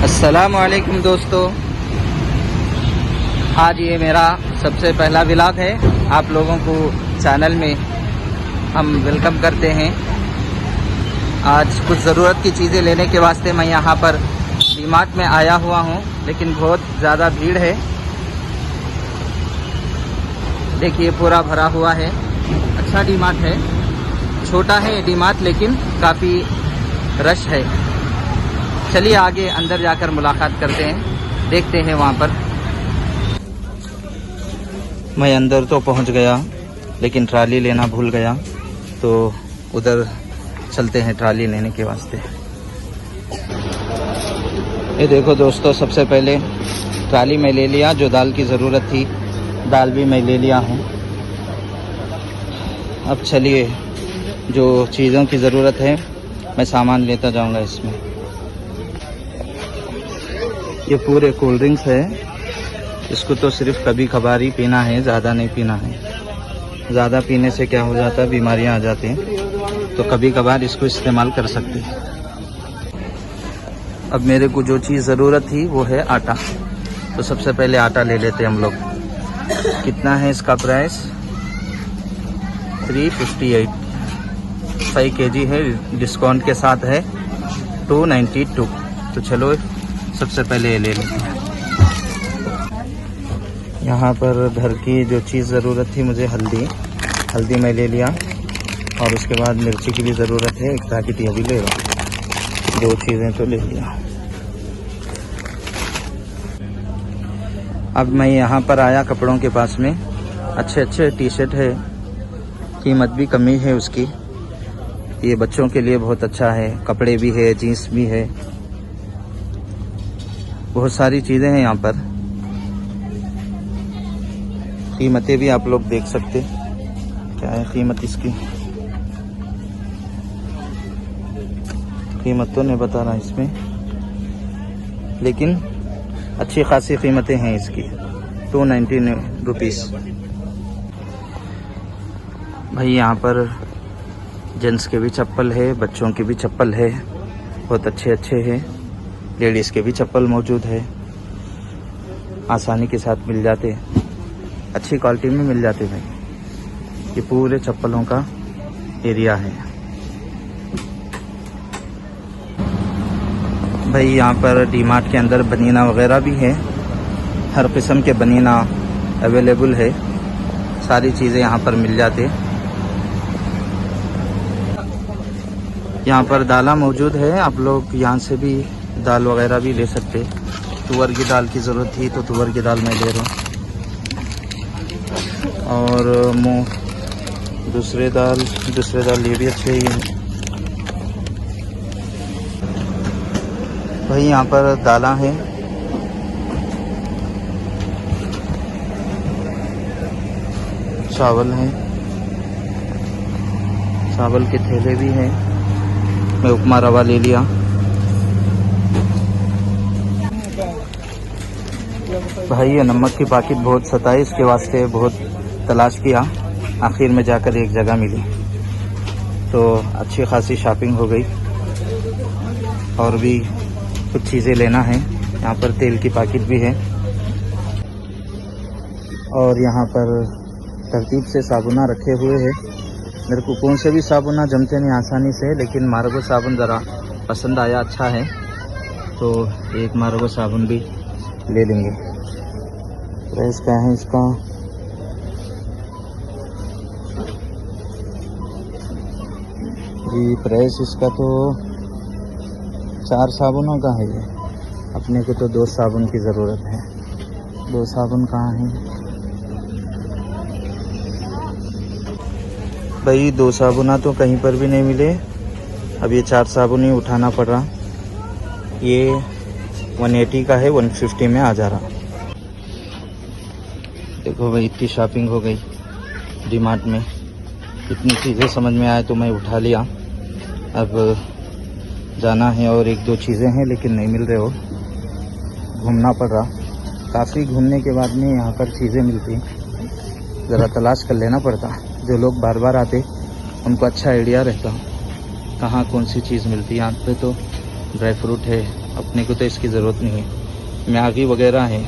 अस्सलाम वालेकुम दोस्तों, आज ये मेरा सबसे पहला व्लॉग है। आप लोगों को चैनल में हम वेलकम करते हैं। आज कुछ ज़रूरत की चीज़ें लेने के वास्ते मैं यहाँ पर डीमार्ट में आया हुआ हूँ, लेकिन बहुत ज़्यादा भीड़ है। देखिए पूरा भरा हुआ है। अच्छा डीमार्ट है, छोटा है डीमार्ट लेकिन काफ़ी रश है। चलिए आगे अंदर जाकर मुलाकात करते हैं, देखते हैं वहाँ पर। मैं अंदर तो पहुँच गया, लेकिन ट्राली लेना भूल गया, तो उधर चलते हैं ट्राली लेने के वास्ते। ये देखो दोस्तों, सबसे पहले ट्राली में ले लिया। जो दाल की ज़रूरत थी, दाल भी मैं ले लिया हूँ। अब चलिए जो चीज़ों की ज़रूरत है मैं सामान लेता जाऊँगा इसमें। ये पूरे कोल्ड ड्रिंक्स है। इसको तो सिर्फ कभी कभार ही पीना है, ज़्यादा नहीं पीना है। ज़्यादा पीने से क्या हो जाता है, बीमारियां आ जाती हैं। तो कभी कभार इसको इस्तेमाल कर सकते हैं। अब मेरे को जो चीज़ ज़रूरत थी वो है आटा। तो सबसे पहले आटा ले लेते हैं हम लोग। कितना है इसका प्राइस? 358। 5 kg है, डिस्काउंट के साथ है 292। तो चलो सबसे पहले ये ले लेते हैं। यहाँ पर घर की जो चीज़ ज़रूरत थी मुझे, हल्दी मैं ले लिया, और उसके बाद मिर्ची की भी ज़रूरत है, एक पैकेट ये भी ले रहा। 2 चीज़ें तो ले लिया। अब मैं यहाँ पर आया कपड़ों के पास में। अच्छे अच्छे टी शर्ट है, कीमत भी कमी है उसकी। ये बच्चों के लिए बहुत अच्छा है, कपड़े भी है, जीन्स भी है, बहुत सारी चीज़ें हैं यहाँ पर। कीमतें भी आप लोग देख सकते क्या है कीमत इसकी। कीमत तो नहीं बता रहा इसमें, लेकिन अच्छी खासी कीमतें हैं इसकी। 290 रुपीज़। भाई यहाँ पर जेंट्स के भी चप्पल है, बच्चों के भी चप्पल है, बहुत अच्छे अच्छे हैं। लेडीज़ के भी चप्पल मौजूद है, आसानी के साथ मिल जाते, अच्छी क्वालिटी में मिल जाते भाई। ये पूरे चप्पलों का एरिया है भाई। यहाँ पर डीमार्ट के अंदर बनीना वगैरह भी है, हर किस्म के बनीना अवेलेबल है। सारी चीज़ें यहाँ पर मिल जाते। यहाँ पर दाला मौजूद है, आप लोग यहाँ से भी दाल वगैरह भी ले सकते। तुअर की दाल की ज़रूरत थी तो तुअर की दाल मैं ले रहा हूँ, और दूसरे दाल ये भी अच्छे ही हैं भाई। यहाँ पर दाला है, चावल है, चावल के थैले भी हैं। मैं उपमा रवा ले लिया। भाई ये नमक की पैकेट बहुत सताई, इसके वास्ते बहुत तलाश किया, आखिर में जाकर एक जगह मिली, तो अच्छी खासी शॉपिंग हो गई। और भी कुछ चीज़ें लेना है। यहाँ पर तेल की पैकेट भी है, और यहाँ पर तरतीब से साबुना रखे हुए हैं। मेरे को कौन से भी साबुना जमते नहीं आसानी से, लेकिन मार्गो साबुन ज़रा पसंद आया, अच्छा है, तो एक मार्गो साबुन भी ले लेंगे। प्राइस क्या है इसका? जी प्राइस इसका तो 4 साबुनों का है ये। अपने को तो 2 साबुन की ज़रूरत है। 2 साबुन कहाँ हैं भाई? 2 साबुना तो कहीं पर भी नहीं मिले। अब ये 4 साबुन ही उठाना पड़ रहा। ये 180 का है, 150 में आ जा रहा। देखो भाई, इतनी शॉपिंग हो गई डीमार्ट में, इतनी चीज़ें समझ में आए तो मैं उठा लिया। अब जाना है और 1-2 चीज़ें हैं, लेकिन नहीं मिल रहे हो, घूमना पड़ रहा। काफ़ी घूमने के बाद में यहाँ पर चीज़ें मिलती, ज़रा तलाश कर लेना पड़ता। जो लोग बार बार आते उनको अच्छा आइडिया रहता कहाँ कौन सी चीज़ मिलती है। यहाँ पे तो ड्राई फ्रूट है, अपने को तो इसकी ज़रूरत नहीं है। मैगी वगैरह है,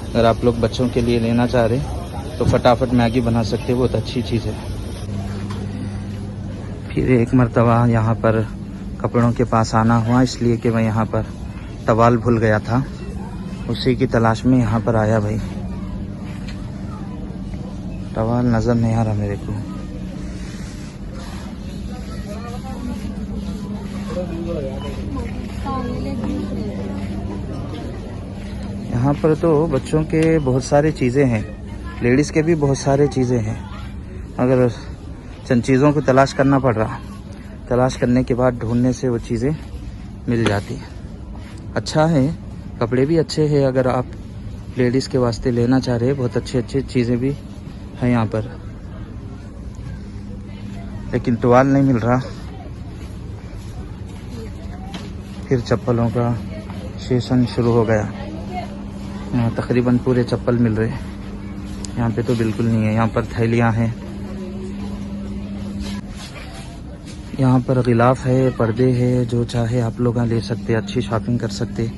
अगर आप लोग बच्चों के लिए लेना चाह रहे तो फटाफट मैगी बना सकते, बहुत अच्छी चीज़ है। फिर एक मरतबा यहाँ पर कपड़ों के पास आना हुआ, इसलिए कि मैं यहाँ पर टवाल भूल गया था, उसी की तलाश में यहाँ पर आया भाई। टवाल नज़र नहीं आ रहा मेरे को। यहाँ पर तो बच्चों के बहुत सारे चीज़ें हैं, लेडीज़ के भी बहुत सारे चीज़ें हैं, मगर चंद चीज़ों को तलाश करना पड़ रहा। तलाश करने के बाद ढूंढने से वो चीज़ें मिल जाती हैं। अच्छा है, कपड़े भी अच्छे हैं, अगर आप लेडीज़ के वास्ते लेना चाह रहे हैं, बहुत अच्छी चीज़ें भी हैं यहाँ पर, लेकिन टवाल नहीं मिल रहा। फिर चप्पलों का सेशन शुरू हो गया। यहाँ तकरीबन पूरे चप्पल मिल रहे हैं, यहाँ पे तो बिल्कुल नहीं है। यहाँ पर थैलियाँ हैं, यहाँ पर गिलाफ है, पर्दे है, जो चाहे आप लोग ले सकते, अच्छी शॉपिंग कर सकते।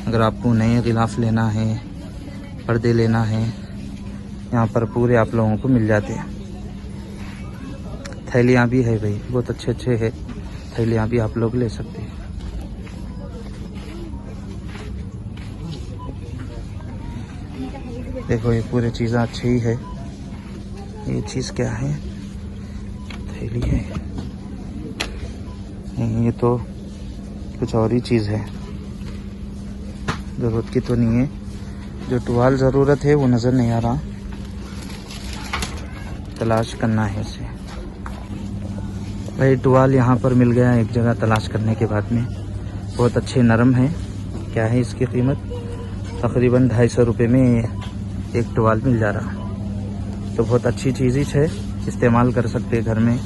अगर आपको नए गिलाफ लेना है, पर्दे लेना है, यहाँ पर पूरे आप लोगों को मिल जाते हैं। थैलियाँ भी है भाई, बहुत अच्छे है, थैलियाँ भी आप लोग ले सकते हैं। देखो ये पूरे चीज़ें अच्छी ही है। ये चीज़ क्या है? थैली है, ये तो कुछ और ही चीज़ है, ज़रूरत की तो नहीं है। जो टुवाल ज़रूरत है वो नज़र नहीं आ रहा, तलाश करना है इसे। भाई टुवाल यहाँ पर मिल गया एक जगह तलाश करने के बाद में, बहुत अच्छे नरम है। क्या है इसकी कीमत? तकरीबन 250 रुपये में एक टुवाल मिल जा रहा, तो बहुत अच्छी चीज़ ही है। इस्तेमाल कर सकते हैं घर में,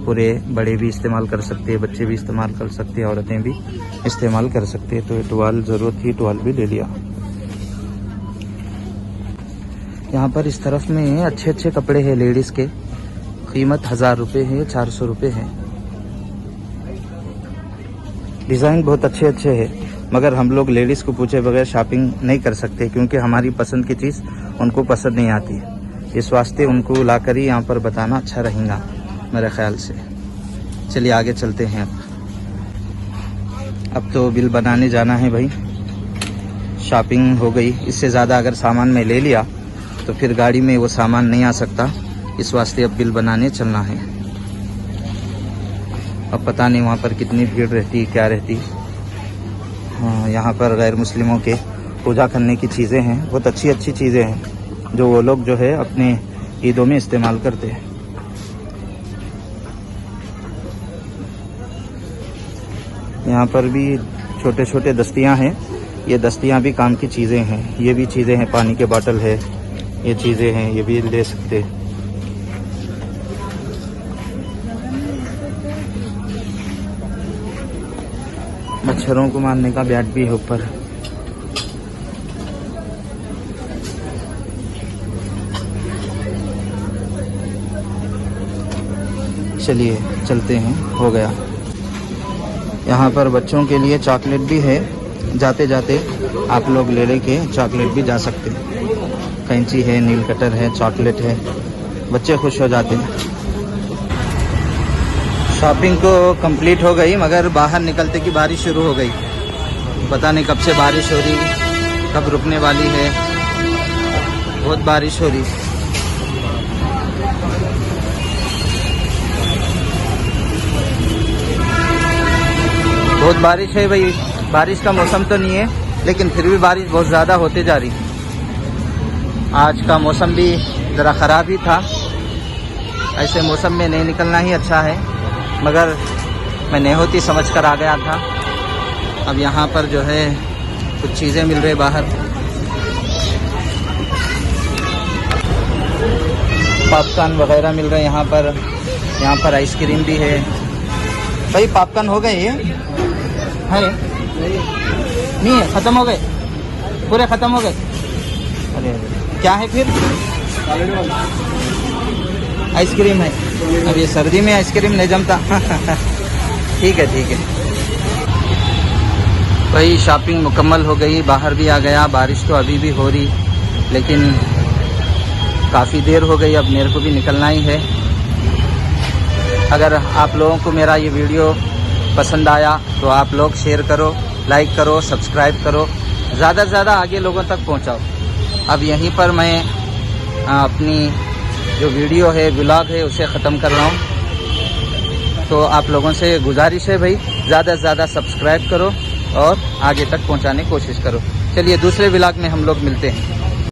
पूरे बड़े भी इस्तेमाल कर सकते हैं, बच्चे भी इस्तेमाल कर सकते हैं, औरतें भी इस्तेमाल कर सकते हैं। तो ये टुवाल ज़रूरत थी, टुवाल भी ले लिया। यहाँ पर इस तरफ में अच्छे कपड़े हैं लेडीज़ के, कीमत 1000 रुपये है, 400 रुपये है। डिज़ाइन बहुत अच्छे है, मगर हम लोग लेडीज़ को पूछे बगैर शॉपिंग नहीं कर सकते, क्योंकि हमारी पसंद की चीज़ उनको पसंद नहीं आती। इस वास्ते उनको लाकर ही यहाँ पर बताना अच्छा रहेगा मेरे ख्याल से। चलिए आगे चलते हैं। अब तो बिल बनाने जाना है भाई, शॉपिंग हो गई। इससे ज़्यादा अगर सामान मैं ले लिया तो फिर गाड़ी में वो सामान नहीं आ सकता, इस वास्ते अब बिल बनाने चलना है। अब पता नहीं वहाँ पर कितनी भीड़ रहती, क्या रहती। हाँ, यहाँ पर गैर मुस्लिमों के पूजा करने की चीज़ें हैं, बहुत अच्छी चीज़ें हैं, जो वो लोग जो है अपने ईदों में इस्तेमाल करते हैं। यहाँ पर भी छोटे दस्तियाँ हैं, ये दस्तियाँ भी काम की चीज़ें हैं। ये भी चीज़ें हैं, पानी के बोतल है, ये चीज़ें हैं, ये भी ले सकते। मच्छरों को मारने का बैट भी है ऊपर। चलिए चलते हैं, हो गया। यहाँ पर बच्चों के लिए चॉकलेट भी है, जाते जाते आप लोग ले लेके चॉकलेट भी जा सकते हैं। कैंची है, नील कटर है, चॉकलेट है, बच्चे खुश हो जाते हैं। शॉपिंग तो कंप्लीट हो गई, मगर बाहर निकलते की बारिश शुरू हो गई। पता नहीं कब से बारिश हो रही, कब रुकने वाली है, बहुत बारिश हो रही। बहुत बारिश है भाई, बारिश का मौसम तो नहीं है, लेकिन फिर भी बारिश बहुत ज़्यादा होते जा रही। आज का मौसम भी ज़रा ख़राब ही था, ऐसे मौसम में नहीं निकलना ही अच्छा है, मगर मैं नहीं होती समझ कर आ गया था। अब यहाँ पर जो है कुछ चीज़ें मिल रही बाहर, पॉपकॉर्न वगैरह मिल रहे यहाँ पर आइसक्रीम भी है। भाई पॉपकॉर्न हो गए ये है? नहीं है, ख़त्म हो गए, पूरे ख़त्म हो गए। अरे क्या है फिर? आइसक्रीम है। अब ये सर्दी में आइसक्रीम नहीं जमता। ठीक है। भाई शॉपिंग मुकम्मल हो गई, बाहर भी आ गया। बारिश तो अभी भी हो रही, लेकिन काफ़ी देर हो गई, अब मेरे को भी निकलना ही है। अगर आप लोगों को मेरा ये वीडियो पसंद आया तो आप लोग शेयर करो, लाइक करो, सब्सक्राइब करो, ज़्यादा से ज़्यादा आगे लोगों तक पहुंचाओ। अब यहीं पर मैं अपनी जो वीडियो है, व्लॉग है, उसे ख़त्म कर रहा हूं। तो आप लोगों से गुजारिश है भाई, ज़्यादा से ज़्यादा सब्सक्राइब करो और आगे तक पहुंचाने की कोशिश करो। चलिए दूसरे व्लॉग में हम लोग मिलते हैं।